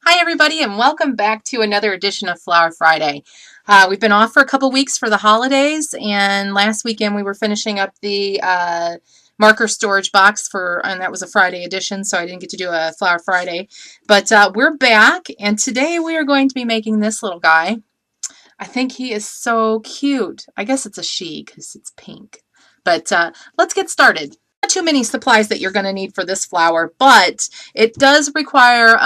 Hi everybody and welcome back to another edition of Flower Friday. We've been off for a couple weeks for the holidays, and last weekend we were finishing up the marker storage box and that was a Friday edition, so I didn't get to do a Flower Friday. But we're back, and today we are going to be making this little guy. I think he is so cute. I guess it's a she because it's pink. But let's get started. Not too many supplies that you're going to need for this flower, but it does require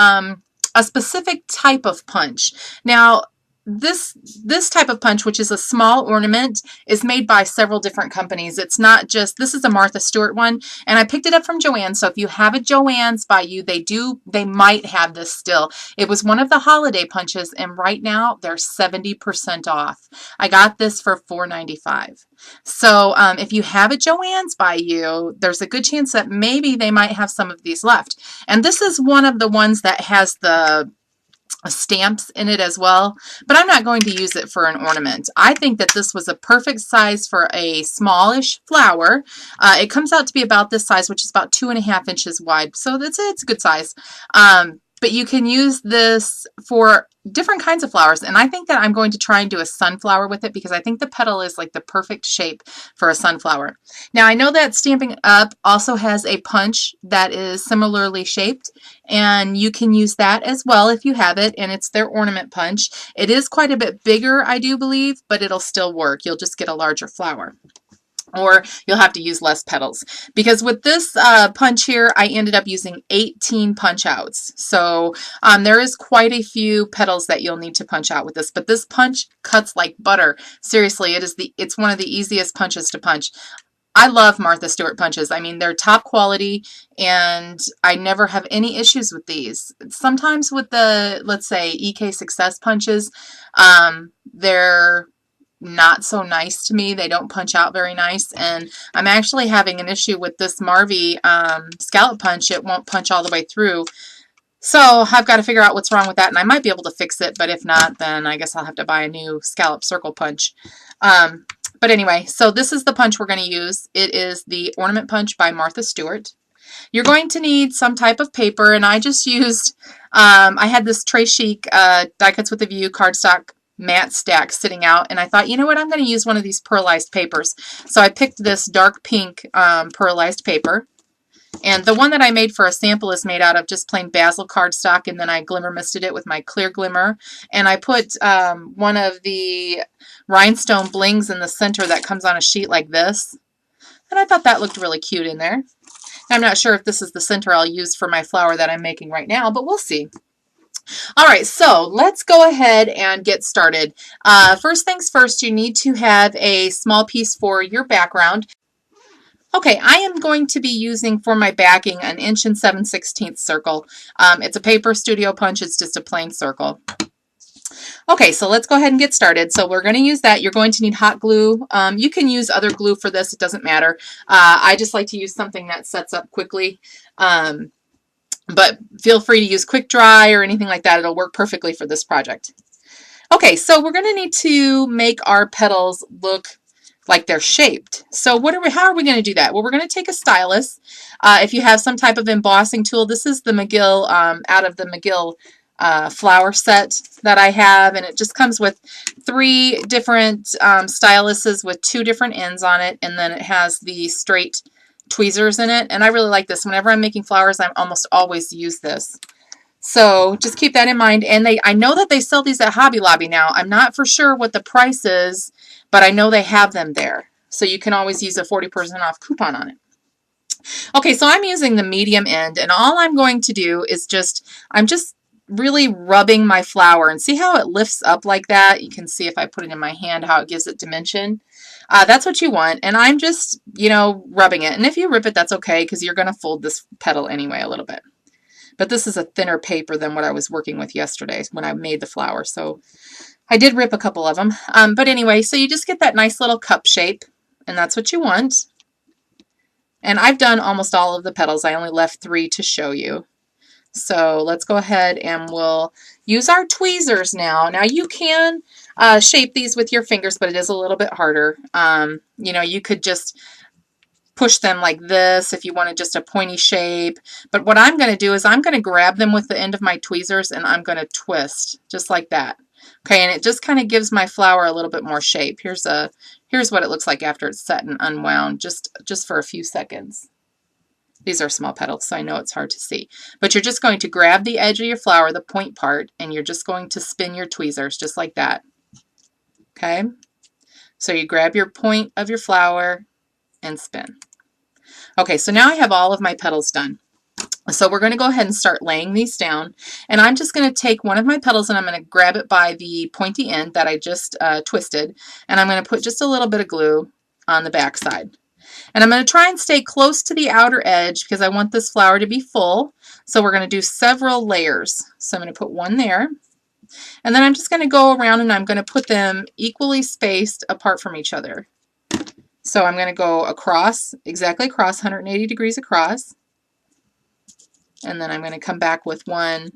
a specific type of punch. Now, this type of punch, which is a small ornament, is made by several different companies. It's not just, this is a Martha Stewart one, and I picked it up from Joann's, so if you have a Joann's by you, they might have this still. It was one of the holiday punches, and right now they're 70% off. I got this for $4.95. So if you have a Joann's by you, there's a good chance that maybe they might have some of these left. And this is one of the ones that has the stamps in it as well, but I'm not going to use it for an ornament. I think that this was a perfect size for a smallish flower. It comes out to be about this size, which is about 2.5 inches wide, so it's a good size. But you can use this for different kinds of flowers, and I think that I'm going to try and do a sunflower with it because I think the petal is like the perfect shape for a sunflower. Now, I know that Stampin' Up! Also has a punch that is similarly shaped, and you can use that as well if you have it, and it's their ornament punch. It is quite a bit bigger, I do believe, but it'll still work. You'll just get a larger flower. Or you'll have to use less petals. Because with this punch here, I ended up using 18 punch outs. So there is quite a few petals that you'll need to punch out with this. But this punch cuts like butter. Seriously, it's one of the easiest punches to punch. I love Martha Stewart punches. I mean, they're top quality, and I never have any issues with these. Sometimes with the, let's say, EK Success punches, they're not so nice to me. They don't punch out very nice, and I'm actually having an issue with this Marvy scallop punch. It won't punch all the way through, so I've got to figure out what's wrong with that, and I might be able to fix it, but if not, then I guess I'll have to buy a new scallop circle punch. But anyway, so this is the punch we're going to use. It is the Ornament Punch by Martha Stewart. You're going to need some type of paper, and I just used, I had this Tray Chic Die Cuts with a View cardstock matte stack sitting out, and I thought, you know what, I'm going to use one of these pearlized papers. So I picked this dark pink pearlized paper, and the one that I made for a sample is made out of just plain basil cardstock, and then I glimmer misted it with my clear glimmer, and I put one of the rhinestone blings in the center that comes on a sheet like this, and I thought that looked really cute in there. I'm not sure if this is the center I'll use for my flower that I'm making right now, but we'll see. All right, so let's go ahead and get started. First things first, you need to have a small piece for your background. Okay, I am going to be using for my backing an 1 7/16 circle. It's a paper studio punch. It's just a plain circle. Okay, so let's go ahead and get started. So we're going to use that. You're going to need hot glue. You can use other glue for this. It doesn't matter. I just like to use something that sets up quickly. But feel free to use quick dry or anything like that. It'll work perfectly for this project. Okay, so we're going to need to make our petals look like they're shaped. So how are we going to do that? Well, we're going to take a stylus. If you have some type of embossing tool, this is the McGill, out of the McGill flower set that I have, and it just comes with 3 different styluses with 2 different ends on it, and then it has the straight tweezers in it, and I really like this. Whenever I'm making flowers, I almost always use this. So just keep that in mind. And I know that they sell these at Hobby Lobby now. I'm not for sure what the price is, but I know they have them there. So you can always use a 40% off coupon on it. Okay, so I'm using the medium end, and all I'm going to do is I'm just really rubbing my flower, and see how it lifts up like that? You can see if I put it in my hand how it gives it dimension. That's what you want, and I'm just, rubbing it. And if you rip it, that's okay, because you're going to fold this petal anyway a little bit. But this is a thinner paper than what I was working with yesterday when I made the flower, so I did rip a couple of them. But anyway, so you just get that nice little cup shape, and that's what you want. And I've done almost all of the petals. I only left 3 to show you. So let's go ahead and we'll use our tweezers now. Now you can shape these with your fingers, but it is a little bit harder. You could just push them like this if you wanted just a pointy shape. But what I'm going to do is I'm going to grab them with the end of my tweezers and I'm going to twist just like that. Okay, and it just kind of gives my flower a little bit more shape. Here's what it looks like after it's set and unwound, just for a few seconds. These are small petals, so I know it's hard to see. But you're just going to grab the edge of your flower, the point part, and you're just going to spin your tweezers just like that. Okay? So you grab your point of your flower and spin. Okay, so now I have all of my petals done. So we're going to go ahead and start laying these down. And I'm just going to take one of my petals and I'm going to grab it by the pointy end that I just twisted. And I'm going to put just a little bit of glue on the back side. And I'm going to try and stay close to the outer edge because I want this flower to be full. So we're going to do several layers. So I'm going to put one there. And then I'm just going to go around and I'm going to put them equally spaced apart from each other. So I'm going to go across, exactly across, 180 degrees across. And then I'm going to come back with one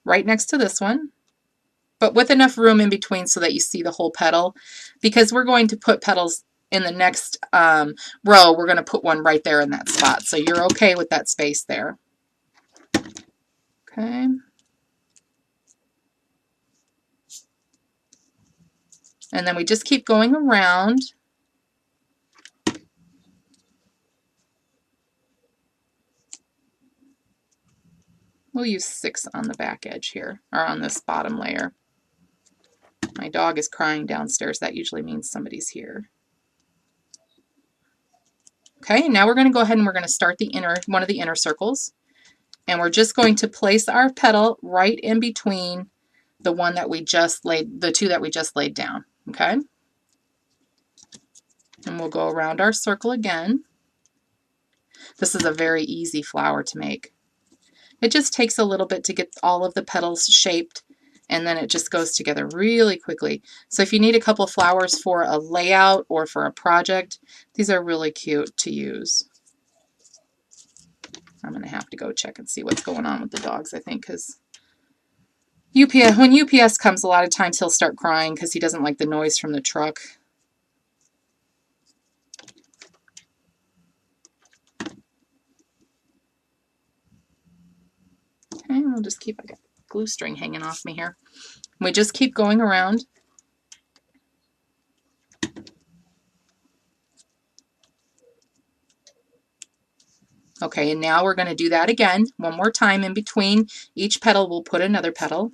right next to this one, but with enough room in between so that you see the whole petal, because we're going to put petals in the next row. We're going to put one right there in that spot. So you're okay with that space there. Okay. And then we just keep going around. We'll use 6 on the back edge here, or on this bottom layer. My dog is crying downstairs. That usually means somebody's here. Okay, now we're going to go ahead and we're going to start one of the inner circles. And we're just going to place our petal right in between the one that we just laid, the two that we just laid down. Okay? And we'll go around our circle again. This is a very easy flower to make. It just takes a little bit to get all of the petals shaped, and then it just goes together really quickly. So if you need a couple of flowers for a layout or for a project, these are really cute to use. I'm going to have to go check and see what's going on with the dogs, I think, because when UPS comes, a lot of times he'll start crying because he doesn't like the noise from the truck. Okay, we'll just keep, I got glue string hanging off me here. We just keep going around. Okay, and now we're going to do that again one more time. In between each petal, we'll put another petal.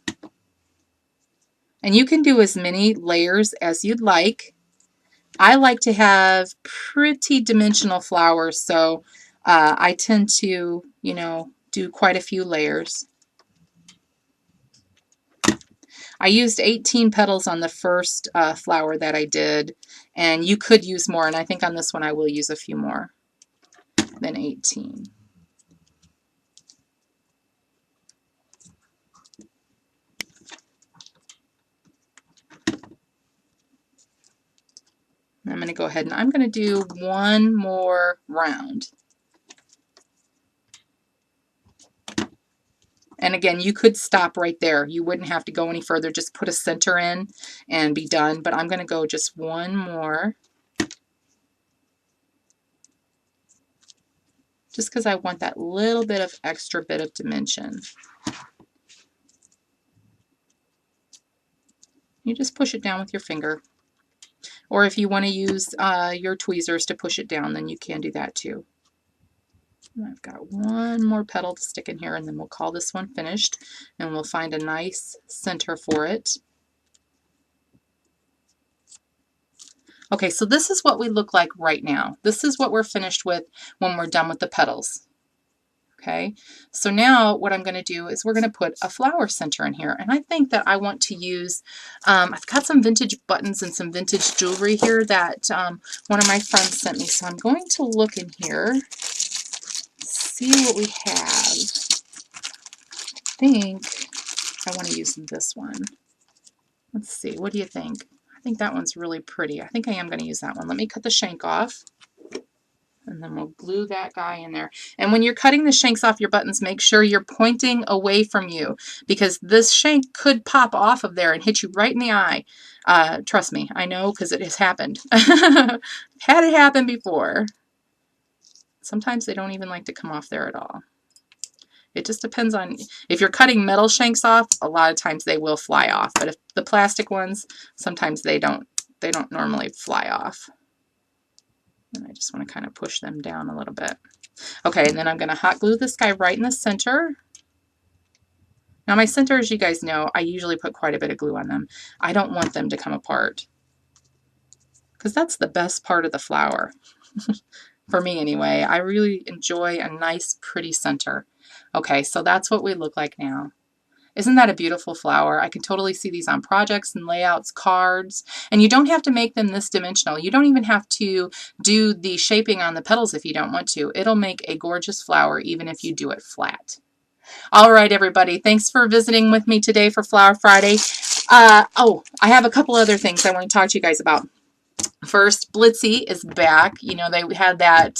And you can do as many layers as you'd like. I like to have pretty dimensional flowers, so I tend to, do quite a few layers. I used 18 petals on the first flower that I did, and you could use more, and I think on this one I will use a few more than 18. I'm going to go ahead and I'm going to do one more round. And again, you could stop right there. You wouldn't have to go any further. Just put a center in and be done. But I'm going to go just one more. Just because I want that little bit of extra bit of dimension. You just push it down with your finger. Or if you want to use your tweezers to push it down, then you can do that too. I've got one more petal to stick in here, and then we'll call this one finished, and we'll find a nice center for it. Okay, so this is what we look like right now. This is what we're finished with when we're done with the petals. Okay, so now what I'm going to do is we're going to put a flower center in here, and I think that I want to use, I've got some vintage buttons and some vintage jewelry here that one of my friends sent me, so I'm going to look in here, see what we have. I think I want to use this one. Let's see, what do you think? I think that one's really pretty. I think I am going to use that one. Let me cut the shank off. And then we'll glue that guy in there. And when you're cutting the shanks off your buttons, make sure you're pointing away from you, because this shank could pop off of there and hit you right in the eye. Trust me, I know, because it has happened. Had it happen before. Sometimes they don't even like to come off there at all. It just depends on, if you're cutting metal shanks off, a lot of times they will fly off. But if the plastic ones, sometimes they don't normally fly off. And I just want to kind of push them down a little bit. Okay, and then I'm going to hot glue this guy right in the center. Now my centers, you guys know, I usually put quite a bit of glue on them. I don't want them to come apart, because that's the best part of the flower. For me anyway, I really enjoy a nice pretty center. Okay, so that's what we look like now. Isn't that a beautiful flower? I can totally see these on projects and layouts, cards, and you don't have to make them this dimensional. You don't even have to do the shaping on the petals if you don't want to. It'll make a gorgeous flower even if you do it flat. All right, everybody. Thanks for visiting with me today for Flower Friday. Oh, I have a couple other things I want to talk to you guys about. First, Blitsy is back. You know, they had that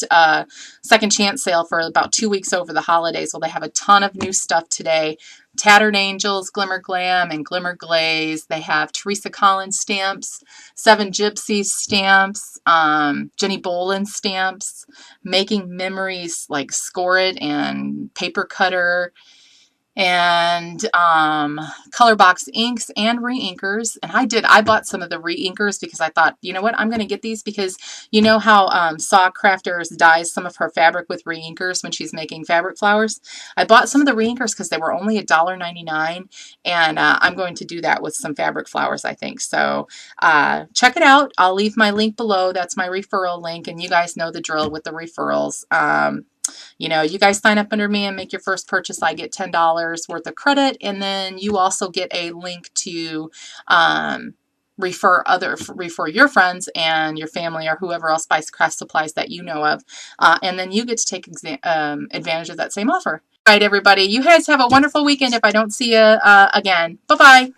second chance sale for about 2 weeks over the holidays. Well, they have a ton of new stuff today. Tattered Angels, Glimmer Glam, and Glimmer Glaze. They have Teresa Collins stamps, Seven Gypsies stamps, Jenny Bolin stamps, Making Memories like Score It and Paper Cutter, and color box inks and re-inkers. And I bought some of the re-inkers because I thought, you know what, I'm going to get these because you know how Saw Crafters dyes some of her fabric with re-inkers when she's making fabric flowers. I bought some of the re-inkers because they were only $1.99, and I'm going to do that with some fabric flowers, I think. So check it out. I'll leave my link below. That's my referral link, and you guys know the drill with the referrals. You know, you guys sign up under me and make your first purchase, I get $10 worth of credit, and then you also get a link to refer your friends and your family or whoever else buys craft supplies that you know of, and then you get to take advantage of that same offer. All right, everybody, you guys have a wonderful weekend if I don't see you again. Bye-bye.